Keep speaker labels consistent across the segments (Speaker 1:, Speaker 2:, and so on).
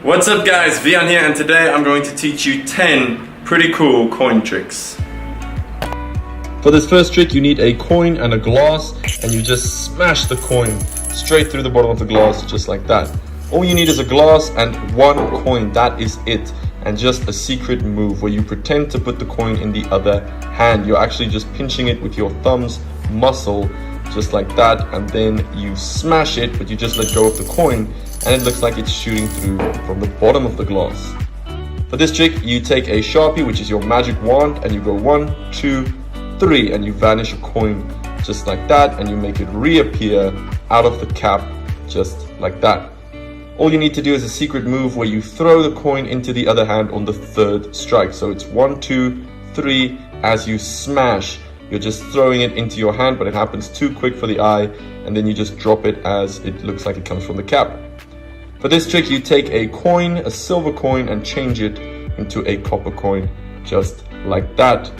Speaker 1: What's up guys, Vian here, and today I'm going to teach you 10 pretty cool coin tricks. For this first trick you need a coin and a glass, and you just smash the coin straight through the bottom of the glass just like that. All you need is a glass and one coin, that is it. And just a secret move where you pretend to put the coin in the other hand. You're actually just pinching it with your thumb's muscle just like that, and then you smash it, but you just let go of the coin and it looks like it's shooting through from the bottom of the glass. For this trick you take a Sharpie, which is your magic wand, and you go 1, 2, 3 and you vanish a coin just like that, and you make it reappear out of the cap just like that. All you need to do is a secret move where you throw the coin into the other hand on the third strike. So it's 1, 2, 3. As you smash, you're just throwing it into your hand, but it happens too quick for the eye, and then you just drop it as it looks like it comes from the cap. For this trick you take a coin, a silver coin, and change it into a copper coin just like that.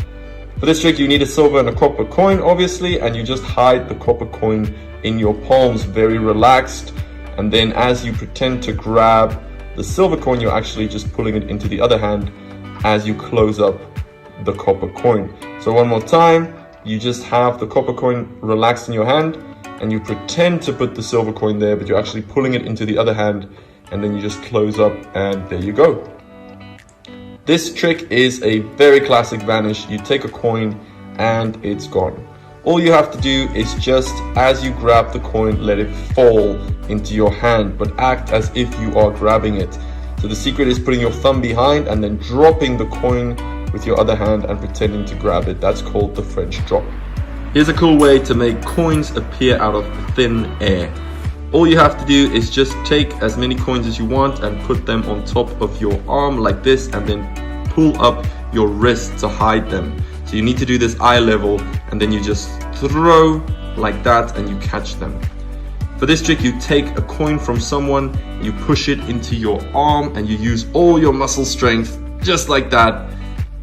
Speaker 1: For this trick you need a silver and a copper coin obviously, and you just hide the copper coin in your palms, very relaxed. And then as you pretend to grab the silver coin, you're actually just pulling it into the other hand as you close up the copper coin. So one more time, you just have the copper coin relaxed in your hand, and you pretend to put the silver coin there, but you're actually pulling it into the other hand, and then you just close up, and there you go. This trick is a very classic vanish. You take a coin and it's gone. All you have to do is just, as you grab the coin, let it fall into your hand, but act as if you are grabbing it. So the secret is putting your thumb behind and then dropping the coin with your other hand and pretending to grab it. That's called the French drop. Here's a cool way to make coins appear out of thin air. All you have to do is just take as many coins as you want and put them on top of your arm like this, and then pull up your wrist to hide them. So you need to do this eye level, and then you just throw like that and you catch them. For this trick you take a coin from someone, you push it into your arm, and you use all your muscle strength just like that,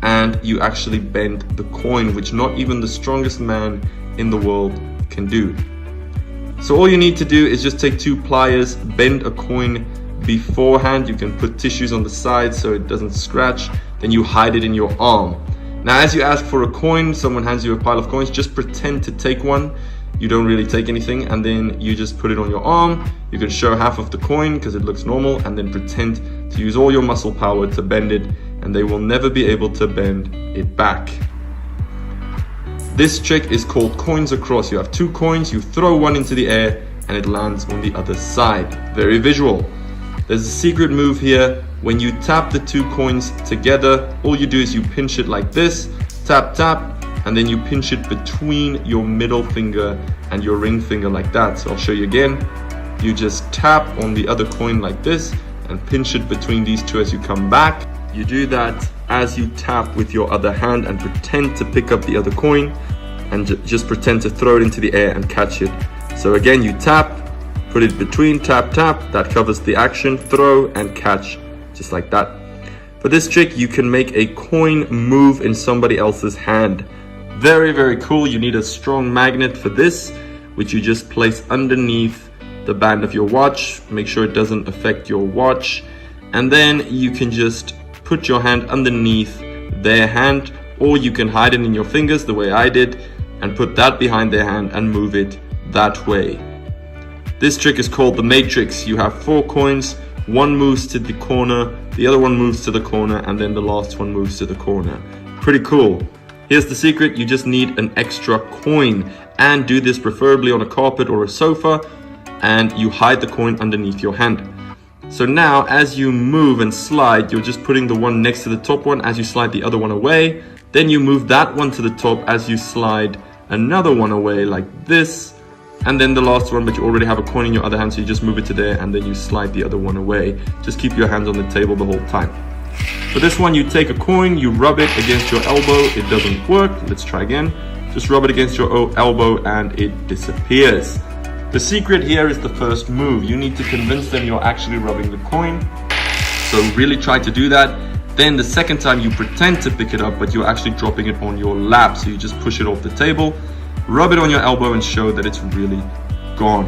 Speaker 1: and you actually bend the coin, which not even the strongest man in the world can do. So all you need to do is just take 2 pliers, bend a coin beforehand. You can put tissues on the side so it doesn't scratch, then you hide it in your arm. Now as you ask for a coin, someone hands you a pile of coins, just pretend to take one. You don't really take anything, and then you just put it on your arm. You can show half of the coin because it looks normal, and then pretend to use all your muscle power to bend it, and they will never be able to bend it back. This trick is called coins across. You have 2 coins, you throw one into the air and it lands on the other side. Very visual. There's a secret move here. When you tap the 2 coins together, all you do is you pinch it like this, tap, tap, and then you pinch it between your middle finger and your ring finger like that. So I'll show you again. You just tap on the other coin like this and pinch it between these 2 as you come back. You do that as you tap with your other hand and pretend to pick up the other coin, and just pretend to throw it into the air and catch it. So again, you tap, put it between, tap, tap, that covers the action, throw and catch, just like that. For this trick, you can make a coin move in somebody else's hand. Very, very cool. You need a strong magnet for this, which you just place underneath the band of your watch. Make sure it doesn't affect your watch. And then you can just put your hand underneath their hand, or you can hide it in your fingers the way I did, and put that behind their hand and move it that way. This trick is called the Matrix. You have 4 coins, one moves to the corner, the other one moves to the corner, and then the last one moves to the corner. Pretty cool. Here's the secret. You just need an extra coin, and do this preferably on a carpet or a sofa, and you hide the coin underneath your hand. So now as you move and slide, you're just putting the one next to the top one as you slide the other one away. Then you move that one to the top as you slide another one away like this, and then the last one, but you already have a coin in your other hand, so you just move it to there and then you slide the other one away. Just keep your hands on the table the whole time. For this one, you take a coin, you rub it against your elbow. It doesn't work. Let's try again. Just rub it against your elbow and it disappears. The secret here is the first move. You need to convince them you're actually rubbing the coin. So really try to do that. Then the second time you pretend to pick it up, but you're actually dropping it on your lap. So you just push it off the table, rub it on your elbow and show that it's really gone.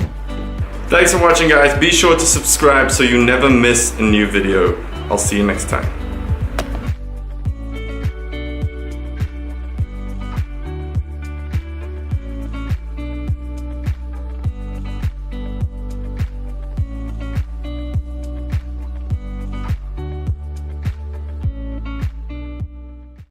Speaker 1: Thanks for watching, guys. Be sure to subscribe so you never miss a new video. I'll see you next time.